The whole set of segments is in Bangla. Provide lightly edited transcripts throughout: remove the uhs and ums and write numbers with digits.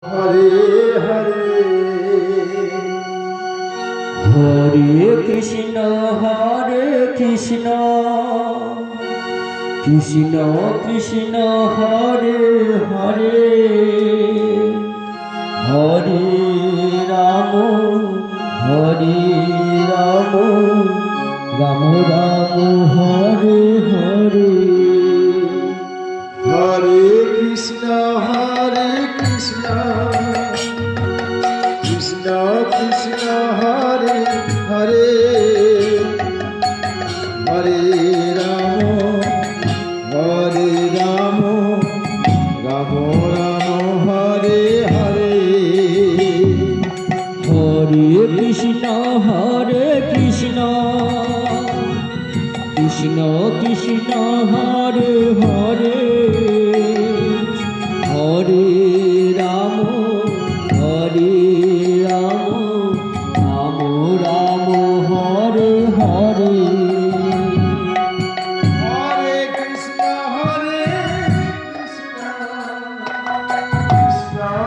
হরে হরে হরে কৃষ্ণ কৃষ্ণ কৃষ্ণ হরে হরে হরে রাম রাম রাম হরে হরে হরে কৃষ্ণ কৃষ্ণ কৃষ্ণ হরে হরে হরে রাম রাম হরে হরে হরে কৃষ্ণ কৃষ্ণ কৃষ্ণ হরে হরে হরে রাম রাম রাম হরে হরে হরে কৃষ্ণ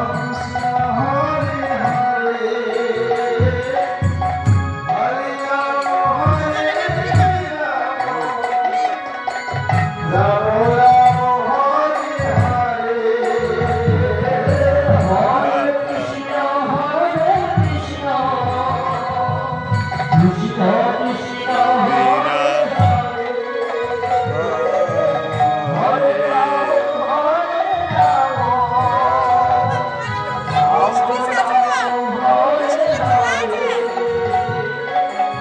কৃষ্ণ হরে হরে হরে রাম হরে হরে হরে কৃষ্ণ কৃষ্ণ কৃষ্ণ হরে হরে রাম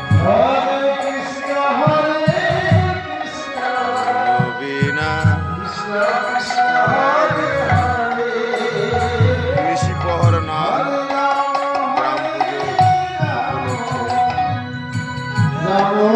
হরে কৃষ্ণ কৃষ্ণ বীণা কৃষ্ণ হরে হরে কৃষি পহর নাম হরে রাম গ্রাম পুজো উপলক্ষে রাম